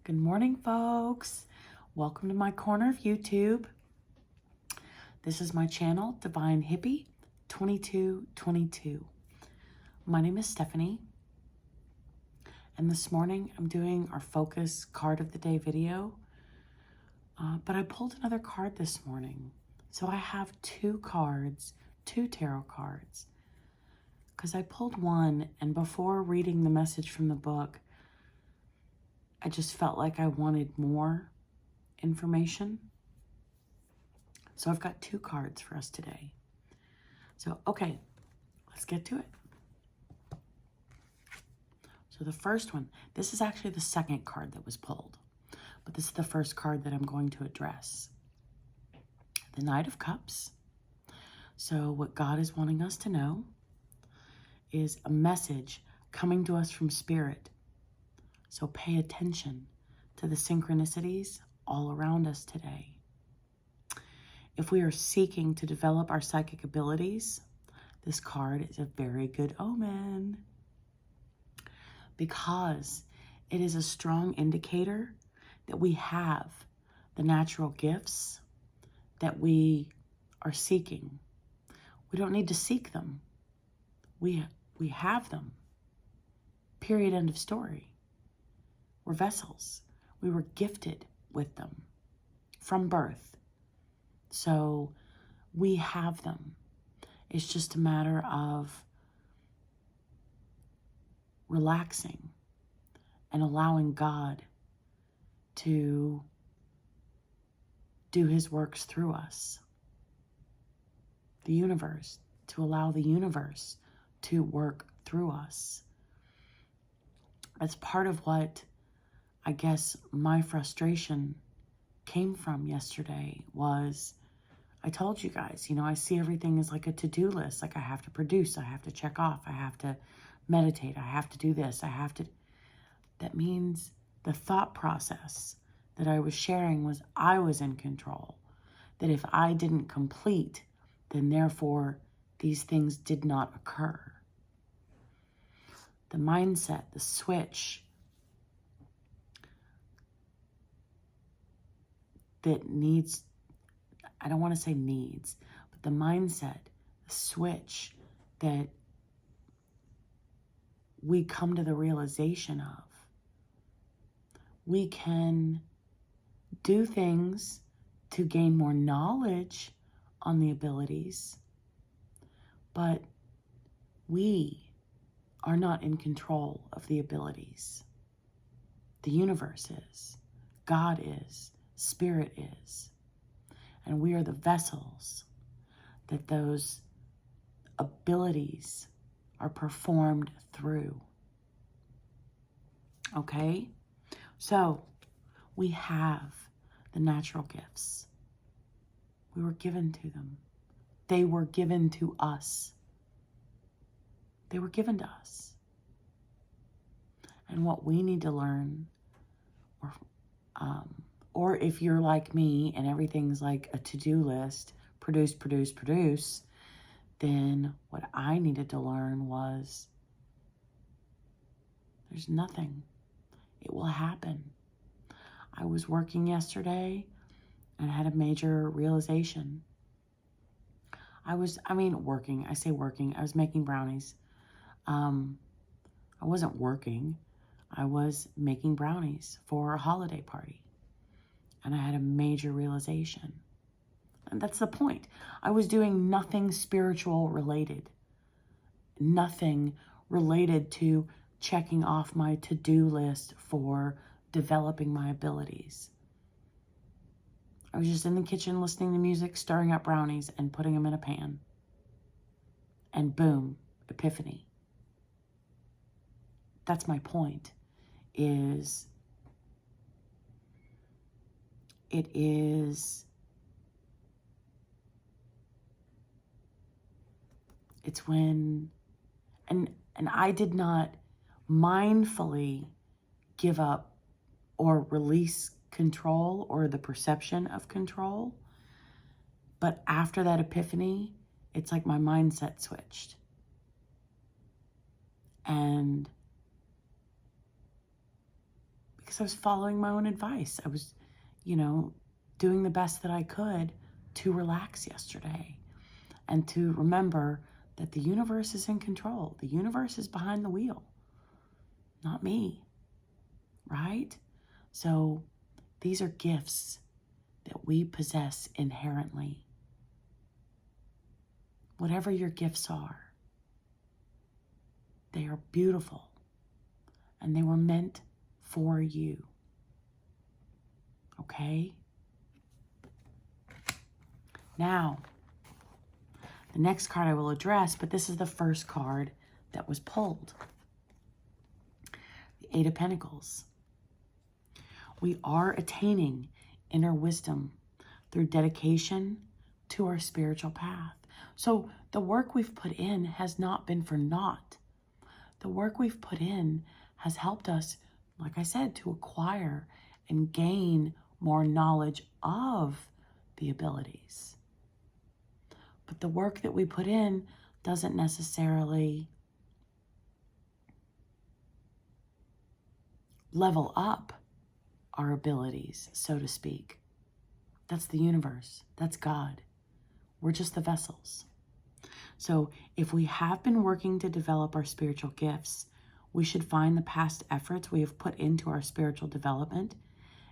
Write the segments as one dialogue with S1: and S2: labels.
S1: Good morning, folks. Welcome to my corner of YouTube. This is my channel, Divine Hippie 2222. My name is Stephanie, and this morning I'm doing our focus card of the day video, but I pulled another card this morning. So I have two tarot cards, because I pulled one, and before reading the message from the book, I just felt like I wanted more information. So I've got two cards for us today. So, okay, let's get to it. So the first one, this is actually the second card that was pulled, but this is the first card that I'm going to address. The Knight of Cups. So what God is wanting us to know is a message coming to us from Spirit. So pay attention to the synchronicities all around us today. If we are seeking to develop our psychic abilities, this card is a very good omen, because it is a strong indicator that we have the natural gifts that we are seeking. We don't need to seek them. We have them. Period, end of story. We're vessels. We were gifted with them from birth. So we have them. It's just a matter of relaxing and allowing God to do his works through us. The universe, to allow the universe to work through us. That's part of what I guess my frustration came from yesterday. Was I told you guys, I see everything as like a to-do list. Like I have to produce, I have to check off, I have to meditate, I have to do this, that means the thought process that I was sharing was I was in control. That if I didn't complete, then therefore these things did not occur. The mindset, the switch that needs, I don't want to say needs, but the mindset, the switch that we come to the realization of. We can do things to gain more knowledge on the abilities, but we are not in control of the abilities. The universe is, God is, Spirit is, and we are the vessels that those abilities are performed through. Okay? So we have the natural gifts. We were given to them. They were given to us. They were given to us. And what we need to learn, or if you're like me and everything's like a to-do list, produce, then what I needed to learn was there's nothing. It will happen. I was working yesterday and had a major realization. I was making brownies. I wasn't working. I was making brownies for a holiday party. And I had a major realization. And that's the point. I was doing nothing spiritual related. Nothing related to checking off my to-do list for developing my abilities. I was just in the kitchen listening to music, stirring up brownies and putting them in a pan. And boom, epiphany. That's my point, it's when, and I did not mindfully give up or release control or the perception of control. But after that epiphany, it's like my mindset switched. And because I was following my own advice. I was, doing the best that I could to relax yesterday and to remember that the universe is in control. The universe is behind the wheel, not me, right? So these are gifts that we possess inherently. Whatever your gifts are, they are beautiful and they were meant for you. Okay? Now, the next card I will address, but this is the first card that was pulled. The Eight of Pentacles. We are attaining inner wisdom through dedication to our spiritual path. So the work we've put in has not been for naught. The work we've put in has helped us, like I said, to acquire and gain more knowledge of the abilities. But the work that we put in doesn't necessarily level up our abilities, so to speak. That's the universe. That's God. We're just the vessels. So if we have been working to develop our spiritual gifts, we should find the past efforts we have put into our spiritual development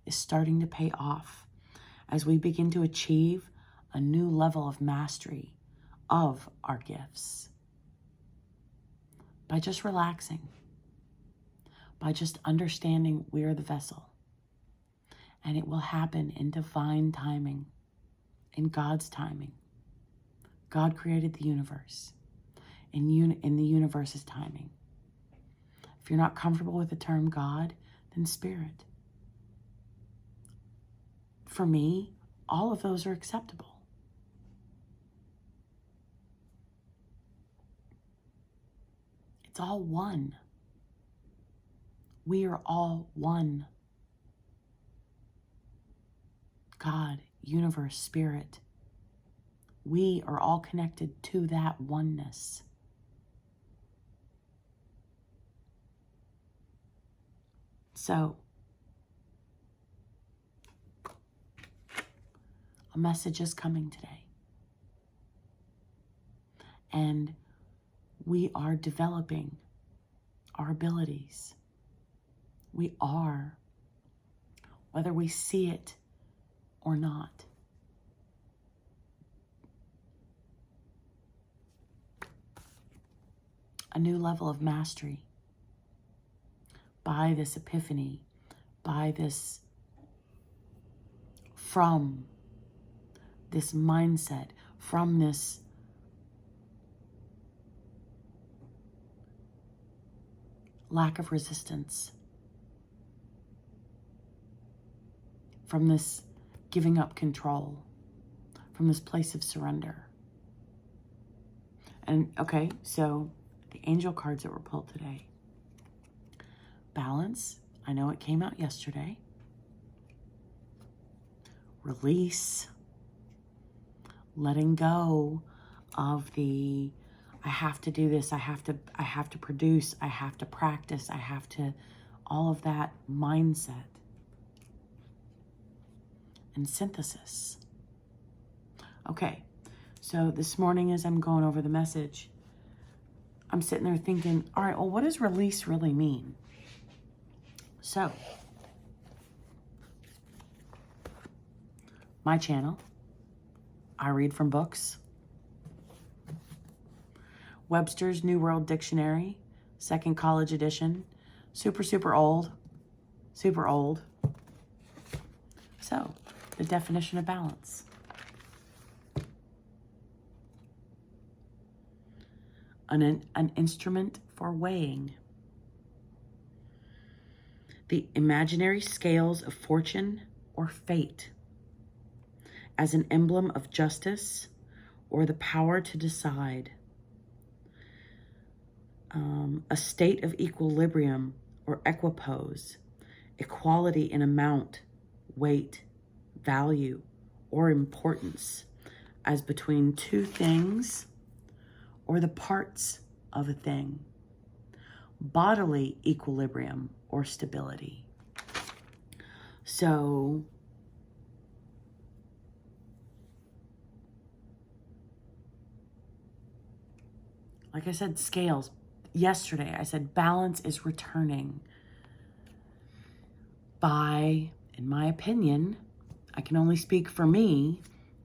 S1: is starting to pay off as we begin to achieve a new level of mastery of our gifts. By just relaxing, by just understanding we are the vessel. And it will happen in divine timing, in God's timing. God created the universe in the universe's timing. If you're not comfortable with the term God, then spirit. For me, all of those are acceptable. It's all one. We are all one. God, universe, spirit. We are all connected to that oneness. So, a message is coming today. And we are developing our abilities. We are, whether we see it or not. A new level of mastery by this epiphany, by this, from this mindset, from this lack of resistance, from this giving up control, from this place of surrender. And okay, so the angel cards that were pulled today. Balance, I know it came out yesterday. Release, letting go of the, I have to do this, I have to produce, I have to practice, I have to, all of that mindset. And synthesis. Okay, so this morning as I'm going over the message, I'm sitting there thinking, all right, well, what does release really mean? So, my channel, I read from books. Webster's New World Dictionary, second college edition, super old. So, the definition of balance. An instrument for weighing. The imaginary scales of fortune or fate as an emblem of justice or the power to decide. A state of equilibrium or equipoise, equality in amount, weight, value, or importance as between two things or the parts of a thing. Bodily equilibrium or stability. So like I said, scales. Yesterday, I said balance is returning by, in my opinion, I can only speak for me,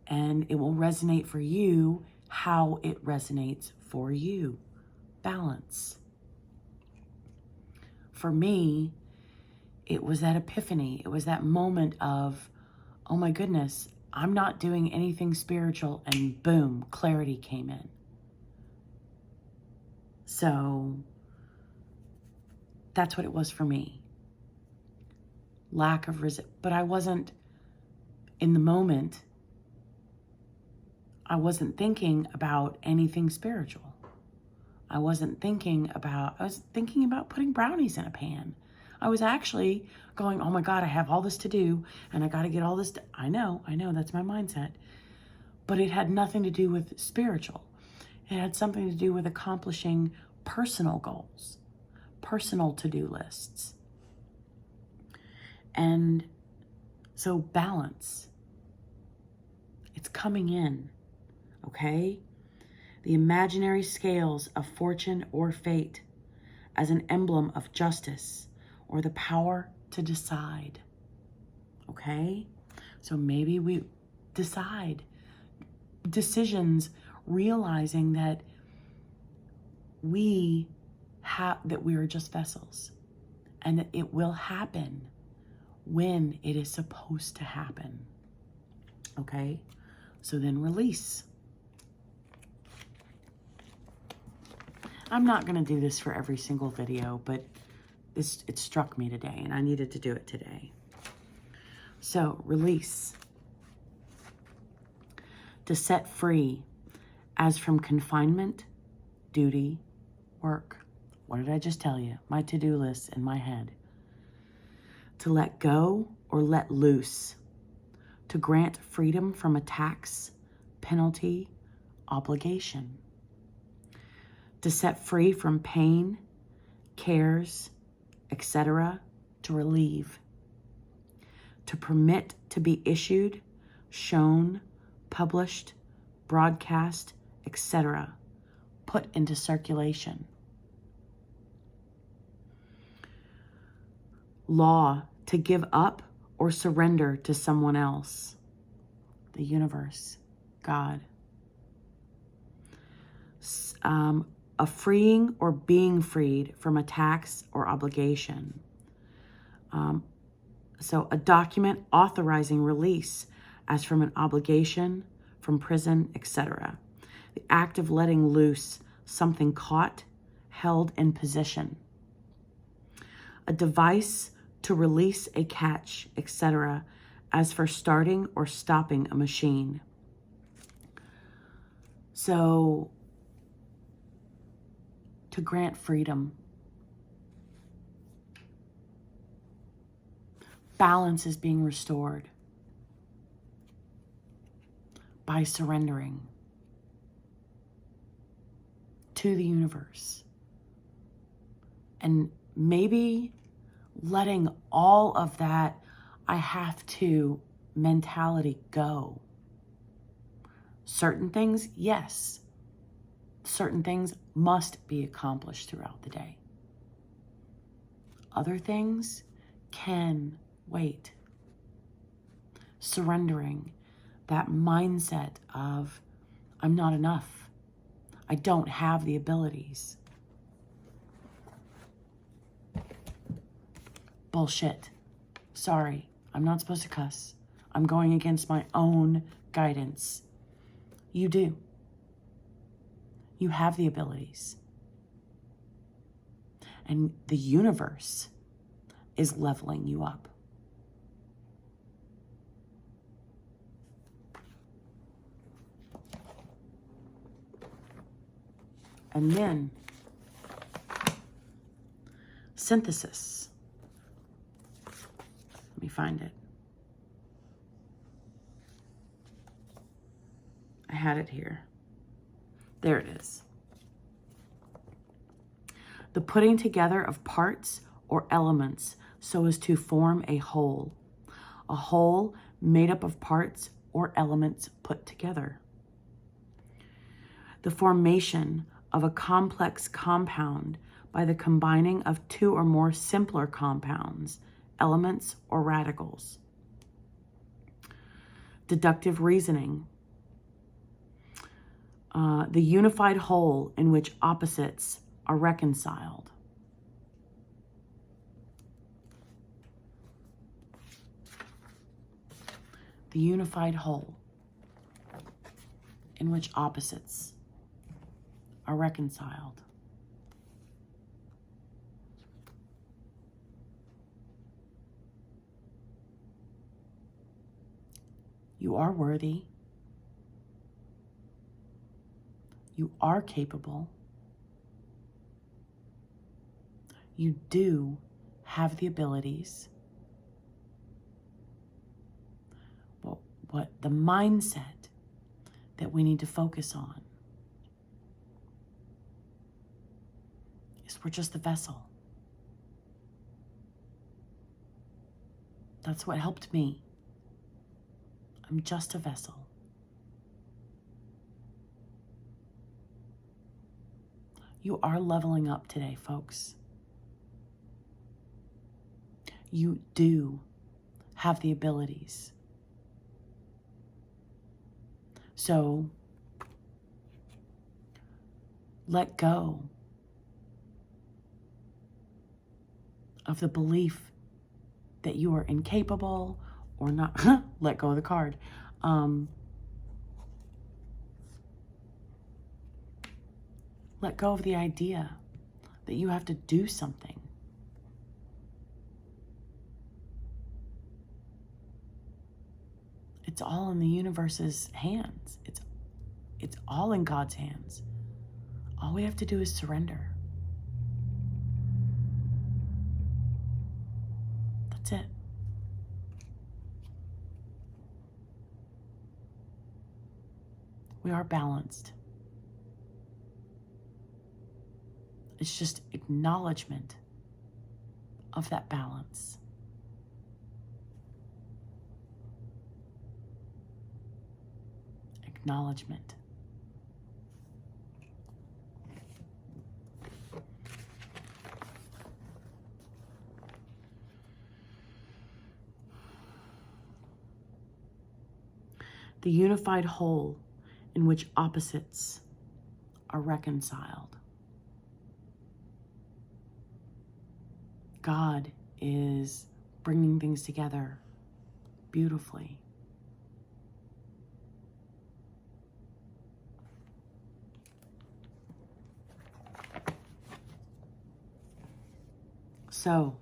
S1: and it will resonate for you how it resonates for you. Balance. For me, it was that epiphany. It was that moment of, oh my goodness, I'm not doing anything spiritual, and boom, clarity came in. So that's what it was for me. Lack of but I wasn't in the moment. I wasn't thinking about anything spiritual. I was thinking about putting brownies in a pan. I was actually going, oh my God, I have all this to do and I got to get all this. I know, that's my mindset. But it had nothing to do with spiritual. It had something to do with accomplishing personal goals, personal to-do lists. And so balance, it's coming in, okay? The imaginary scales of fortune or fate as an emblem of justice or the power to decide, okay? So maybe we decide decisions, realizing that we are just vessels and that it will happen when it is supposed to happen, okay? So then release. I'm not going to do this for every single video, but it struck me today and I needed to do it today. So release. To set free as from confinement, duty, work. What did I just tell you? My to-do list in my head. To let go or let loose. To grant freedom from a tax, penalty, obligation. To set free from pain, cares, etc., to relieve. To permit to be issued, shown, published, broadcast, etc., put into circulation. Law, to give up or surrender to someone else. The universe, God. A freeing or being freed from a tax or obligation. So a document authorizing release as from an obligation, from prison, etc. The act of letting loose something caught, held in position. A device to release a catch, etc., as for starting or stopping a machine. So, to grant freedom. Balance is being restored by surrendering to the universe. And maybe letting all of that I have to mentality go. Certain things, yes. Certain things must be accomplished throughout the day. Other things can wait. Surrendering that mindset of, I'm not enough. I don't have the abilities. Bullshit. Sorry, I'm not supposed to cuss. I'm going against my own guidance. You do. You have the abilities. And the universe is leveling you up. And then, synthesis. Let me find it. I had it here. There it is. The putting together of parts or elements so as to form a whole. a whole made up of parts or elements put together. The formation of a complex compound by the combining of two or more simpler compounds, elements, or radicals. Deductive reasoning. The unified whole in which opposites are reconciled. The unified whole in which opposites are reconciled. You are worthy. You are capable. You do have the abilities. What the mindset that we need to focus on is we're just the vessel. That's what helped me. I'm just a vessel. You are leveling up today, folks. You do have the abilities. So, let go of the belief that you are incapable or not. Let go of the card. Let go of the idea that you have to do something. It's all in the universe's hands. It's all in God's hands. All we have to do is surrender. That's it. We are balanced. It's just acknowledgement of that balance. Acknowledgement. The unified whole in which opposites are reconciled. God is bringing things together beautifully. So,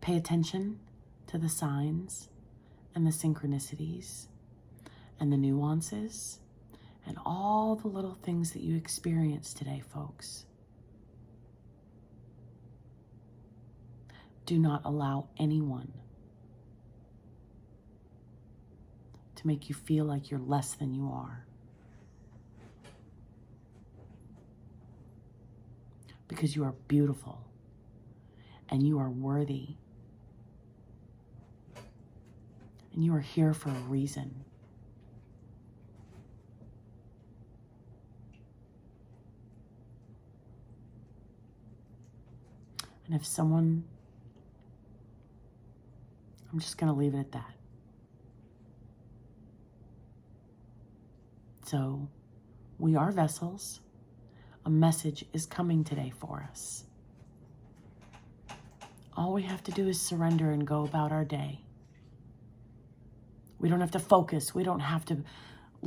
S1: pay attention to the signs and the synchronicities and the nuances and all the little things that you experience today, folks. Do not allow anyone to make you feel like you're less than you are. Because you are beautiful and you are worthy. And you are here for a reason. And if someone, I'm just going to leave it at that. So, we are vessels. A message is coming today for us. All we have to do is surrender and go about our day. We don't have to focus. We don't have to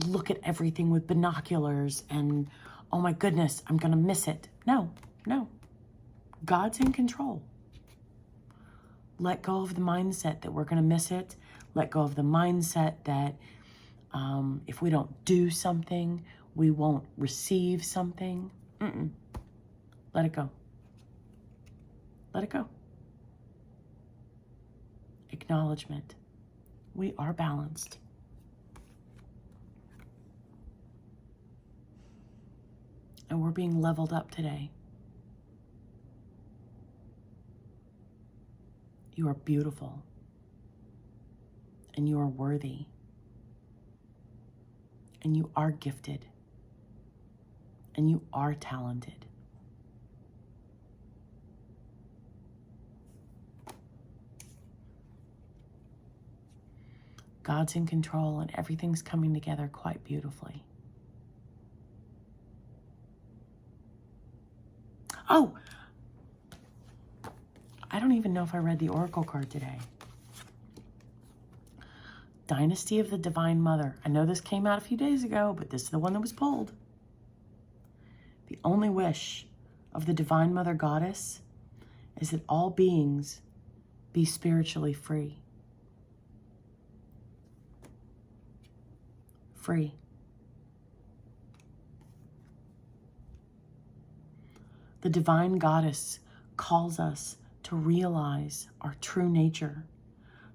S1: look at everything with binoculars and, oh my goodness, I'm going to miss it. No. God's in control. Let go of the mindset that we're going to miss it. Let go of the mindset that if we don't do something, we won't receive something. Let it go. Let it go. Acknowledgement. We are balanced. And we're being leveled up today. You are beautiful. and you are worthy, and you are gifted, and you are talented. God's in control and everything's coming together quite beautifully. Oh, I don't even know if I read the Oracle card today. Dynasty of the Divine Mother. I know this came out a few days ago, but this is the one that was pulled. The only wish of the Divine Mother Goddess is that all beings be spiritually free. Free. The Divine Goddess calls us to realize our true nature,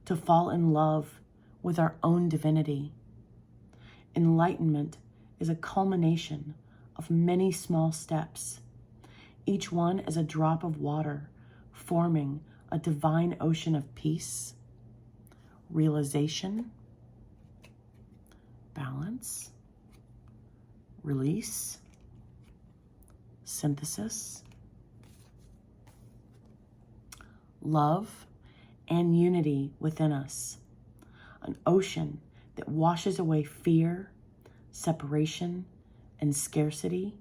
S1: to fall in love with our own divinity. Enlightenment is a culmination of many small steps, each one as a drop of water, forming a divine ocean of peace, realization, balance, release, synthesis, love, and unity within us. An ocean that washes away fear, separation, and scarcity,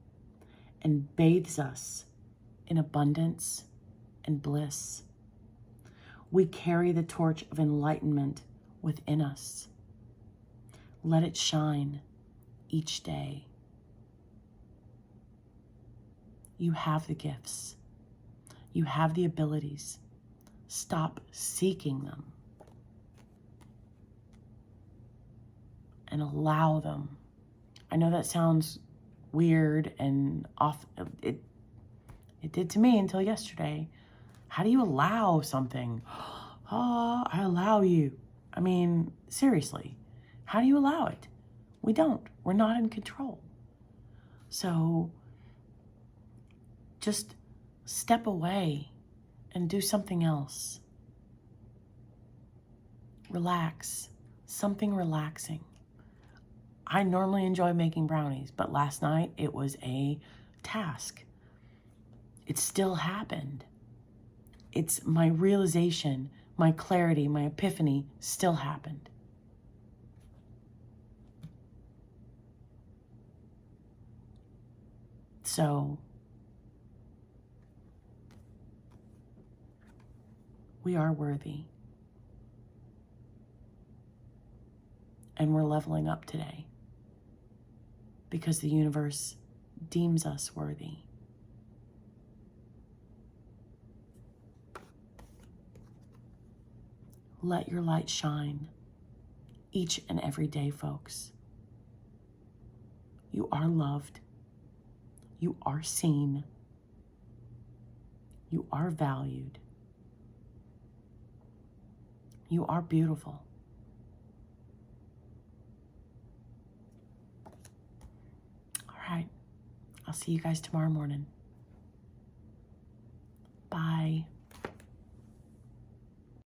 S1: and bathes us in abundance and bliss. We carry the torch of enlightenment within us. Let it shine each day. You have the gifts. You have the abilities. Stop seeking them and allow them. I know that sounds weird and off. It did to me until yesterday. How do you allow something? Oh, I allow you. I mean, seriously, how do you allow it? We don't. We're not in control. So just step away and do something else. Relax. Something relaxing. I normally enjoy making brownies, but last night it was a task. It still happened. It's my realization, my clarity, my epiphany still happened. So we are worthy. And we're leveling up today because the universe deems us worthy. Let your light shine each and every day, folks. You are loved. You are seen. You are valued. You are beautiful. All right. I'll see you guys tomorrow morning.